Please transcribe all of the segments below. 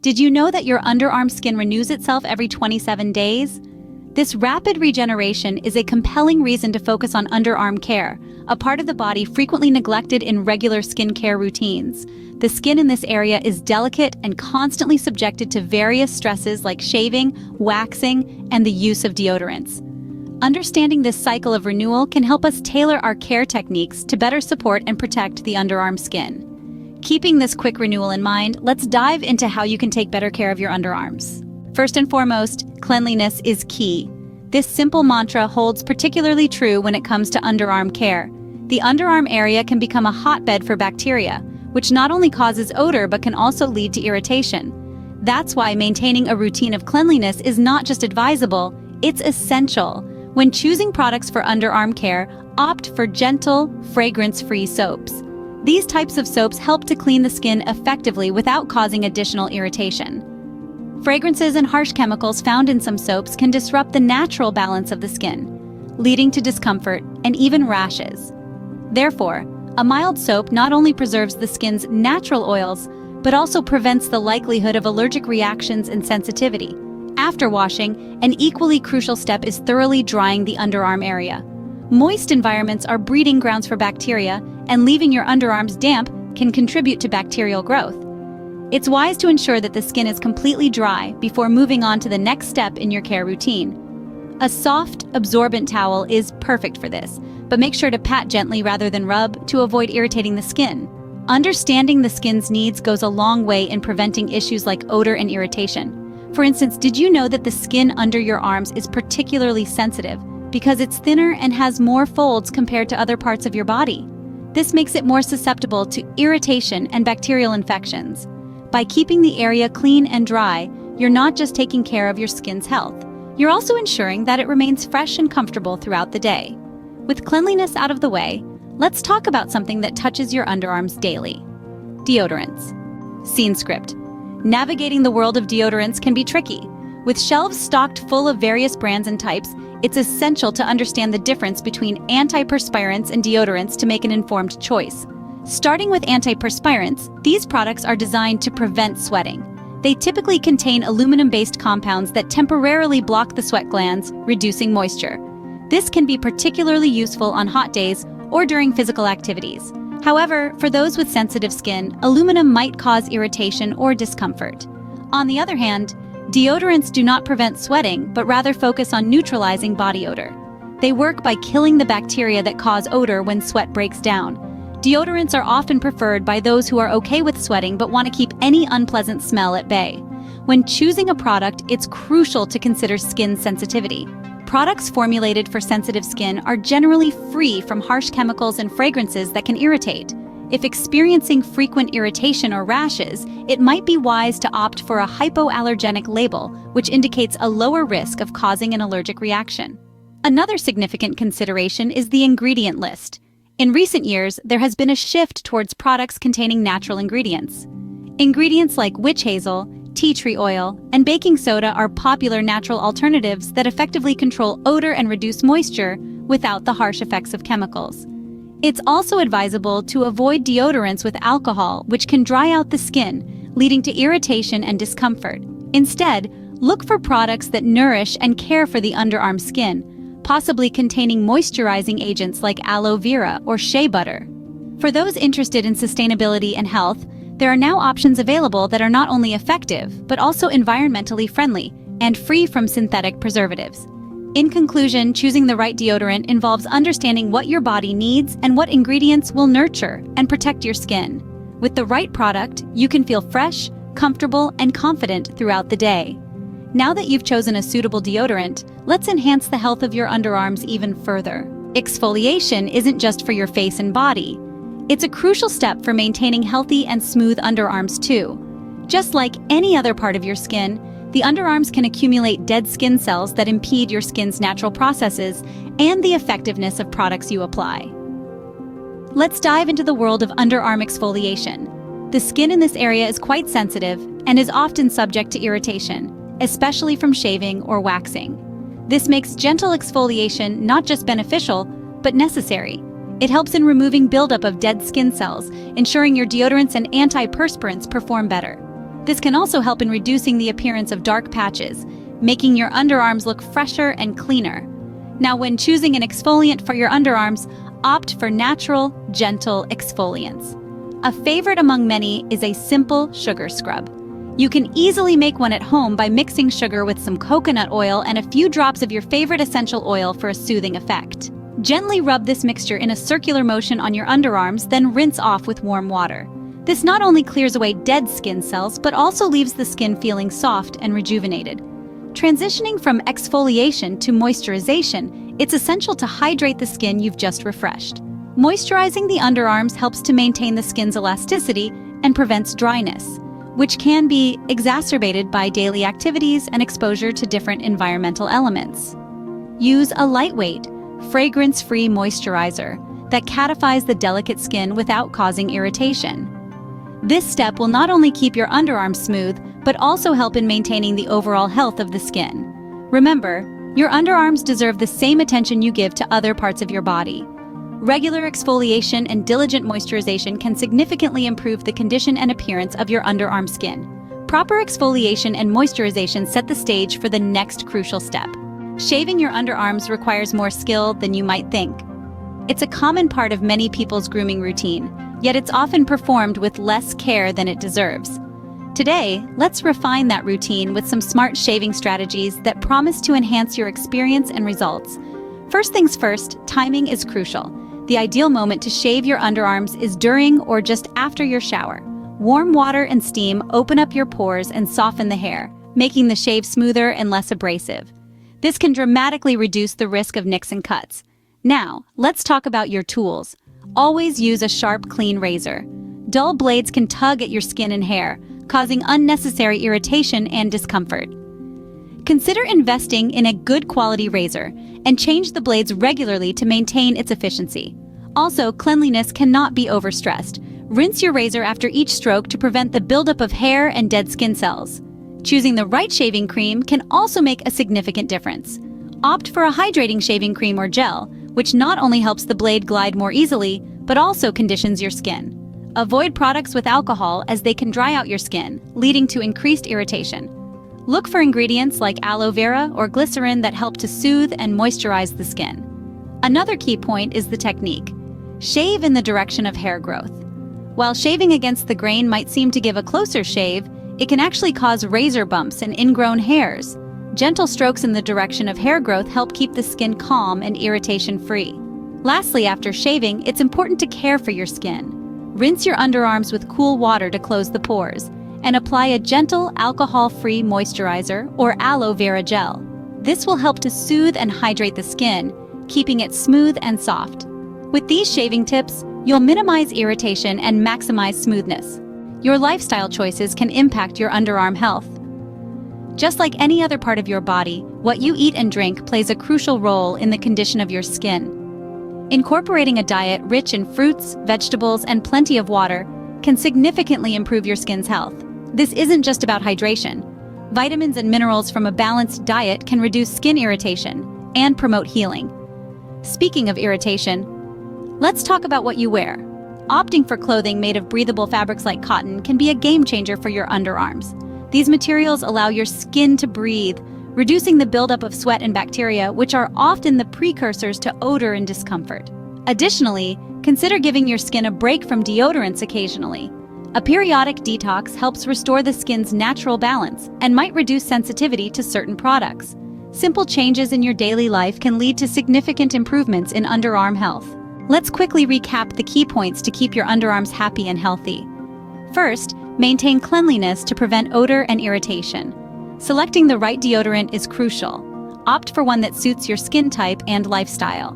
Did you know that your underarm skin renews itself every 27 days? This rapid regeneration is a compelling reason to focus on underarm care, a part of the body frequently neglected in regular skincare routines. The skin in this area is delicate and constantly subjected to various stresses like shaving, waxing, and the use of deodorants. Understanding this cycle of renewal can help us tailor our care techniques to better support and protect the underarm skin. Keeping this quick renewal in mind, let's dive into how you can take better care of your underarms. First and foremost, cleanliness is key. This simple mantra holds particularly true when it comes to underarm care. The underarm area can become a hotbed for bacteria, which not only causes odor but can also lead to irritation. That's why maintaining a routine of cleanliness is not just advisable, it's essential. When choosing products for underarm care, opt for gentle, fragrance-free soaps. These types of soaps help to clean the skin effectively without causing additional irritation. Fragrances and harsh chemicals found in some soaps can disrupt the natural balance of the skin, leading to discomfort and even rashes. Therefore, a mild soap not only preserves the skin's natural oils, but also prevents the likelihood of allergic reactions and sensitivity. After washing, an equally crucial step is thoroughly drying the underarm area. Moist environments are breeding grounds for bacteria, and leaving your underarms damp can contribute to bacterial growth. It's wise to ensure that the skin is completely dry before moving on to the next step in your care routine. A soft, absorbent towel is perfect for this, but make sure to pat gently rather than rub to avoid irritating the skin. Understanding the skin's needs goes a long way in preventing issues like odor and irritation. For instance, did you know that the skin under your arms is particularly sensitive because it's thinner and has more folds compared to other parts of your body? This makes it more susceptible to irritation and bacterial infections. By keeping the area clean and dry, you're not just taking care of your skin's health, you're also ensuring that it remains fresh and comfortable throughout the day. With cleanliness out of the way, let's talk about something that touches your underarms daily: deodorants. Scene script. Navigating the world of deodorants can be tricky. With shelves stocked full of various brands and types, it's essential to understand the difference between antiperspirants and deodorants to make an informed choice. Starting with antiperspirants, these products are designed to prevent sweating. They typically contain aluminum-based compounds that temporarily block the sweat glands, reducing moisture. This can be particularly useful on hot days or during physical activities. However, for those with sensitive skin, aluminum might cause irritation or discomfort. On the other hand, deodorants do not prevent sweating, but rather focus on neutralizing body odor. They work by killing the bacteria that cause odor when sweat breaks down. Deodorants are often preferred by those who are okay with sweating but want to keep any unpleasant smell at bay. When choosing a product, it's crucial to consider skin sensitivity. Products formulated for sensitive skin are generally free from harsh chemicals and fragrances that can irritate. If experiencing frequent irritation or rashes, it might be wise to opt for a hypoallergenic label, which indicates a lower risk of causing an allergic reaction. Another significant consideration is the ingredient list. In recent years, there has been a shift towards products containing natural ingredients. Ingredients like witch hazel, tea tree oil, and baking soda are popular natural alternatives that effectively control odor and reduce moisture without the harsh effects of chemicals. It's also advisable to avoid deodorants with alcohol, which can dry out the skin, leading to irritation and discomfort. Instead, look for products that nourish and care for the underarm skin, possibly containing moisturizing agents like aloe vera or shea butter. For those interested in sustainability and health, there are now options available that are not only effective, but also environmentally friendly and free from synthetic preservatives. In conclusion, choosing the right deodorant involves understanding what your body needs and what ingredients will nurture and protect your skin. With the right product, you can feel fresh, comfortable, and confident throughout the day. Now that you've chosen a suitable deodorant, let's enhance the health of your underarms even further. Exfoliation isn't just for your face and body. It's a crucial step for maintaining healthy and smooth underarms too. Just like any other part of your skin, the underarms can accumulate dead skin cells that impede your skin's natural processes and the effectiveness of products you apply. Let's dive into the world of underarm exfoliation. The skin in this area is quite sensitive and is often subject to irritation, especially from shaving or waxing. This makes gentle exfoliation not just beneficial, but necessary. It helps in removing buildup of dead skin cells, ensuring your deodorants and antiperspirants perform better. This can also help in reducing the appearance of dark patches, making your underarms look fresher and cleaner. Now, when choosing an exfoliant for your underarms, opt for natural, gentle exfoliants. A favorite among many is a simple sugar scrub. You can easily make one at home by mixing sugar with some coconut oil and a few drops of your favorite essential oil for a soothing effect. Gently rub this mixture in a circular motion on your underarms, then rinse off with warm water. This not only clears away dead skin cells, but also leaves the skin feeling soft and rejuvenated. Transitioning from exfoliation to moisturization, it's essential to hydrate the skin you've just refreshed. Moisturizing the underarms helps to maintain the skin's elasticity and prevents dryness, which can be exacerbated by daily activities and exposure to different environmental elements. Use a lightweight, fragrance-free moisturizer that catifies the delicate skin without causing irritation. This step will not only keep your underarms smooth, but also help in maintaining the overall health of the skin. Remember, your underarms deserve the same attention you give to other parts of your body. Regular exfoliation and diligent moisturization can significantly improve the condition and appearance of your underarm skin. Proper exfoliation and moisturization set the stage for the next crucial step. Shaving your underarms requires more skill than you might think. It's a common part of many people's grooming routine, yet it's often performed with less care than it deserves. Today, let's refine that routine with some smart shaving strategies that promise to enhance your experience and results. First things first, timing is crucial. The ideal moment to shave your underarms is during or just after your shower. Warm water and steam open up your pores and soften the hair, making the shave smoother and less abrasive. This can dramatically reduce the risk of nicks and cuts. Now, let's talk about your tools. Always use a sharp, clean razor. Dull blades can tug at your skin and hair, causing unnecessary irritation and discomfort. Consider investing in a good quality razor and change the blades regularly to maintain its efficiency. Also, cleanliness cannot be overstressed. Rinse your razor after each stroke to prevent the buildup of hair and dead skin cells. Choosing the right shaving cream can also make a significant difference. Opt for a hydrating shaving cream or gel, which not only helps the blade glide more easily, but also conditions your skin. Avoid products with alcohol as they can dry out your skin, leading to increased irritation. Look for ingredients like aloe vera or glycerin that help to soothe and moisturize the skin. Another key point is the technique. Shave in the direction of hair growth. While shaving against the grain might seem to give a closer shave, it can actually cause razor bumps and ingrown hairs. Gentle strokes in the direction of hair growth help keep the skin calm and irritation-free. Lastly, after shaving, it's important to care for your skin. Rinse your underarms with cool water to close the pores, and apply a gentle, alcohol-free moisturizer or aloe vera gel. This will help to soothe and hydrate the skin, keeping it smooth and soft. With these shaving tips, you'll minimize irritation and maximize smoothness. Your lifestyle choices can impact your underarm health. Just like any other part of your body, what you eat and drink plays a crucial role in the condition of your skin. Incorporating a diet rich in fruits, vegetables, and plenty of water can significantly improve your skin's health. This isn't just about hydration. Vitamins and minerals from a balanced diet can reduce skin irritation and promote healing. Speaking of irritation, let's talk about what you wear. Opting for clothing made of breathable fabrics like cotton can be a game changer for your underarms. These materials allow your skin to breathe, reducing the buildup of sweat and bacteria, which are often the precursors to odor and discomfort. Additionally, consider giving your skin a break from deodorants occasionally. A periodic detox helps restore the skin's natural balance and might reduce sensitivity to certain products. Simple changes in your daily life can lead to significant improvements in underarm health. Let's quickly recap the key points to keep your underarms happy and healthy. First, maintain cleanliness to prevent odor and irritation. Selecting the right deodorant is crucial. Opt for one that suits your skin type and lifestyle.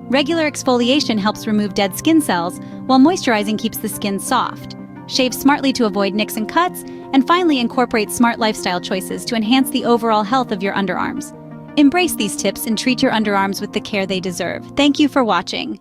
Regular exfoliation helps remove dead skin cells, while moisturizing keeps the skin soft. Shave smartly to avoid nicks and cuts, and finally incorporate smart lifestyle choices to enhance the overall health of your underarms. Embrace these tips and treat your underarms with the care they deserve. Thank you for watching.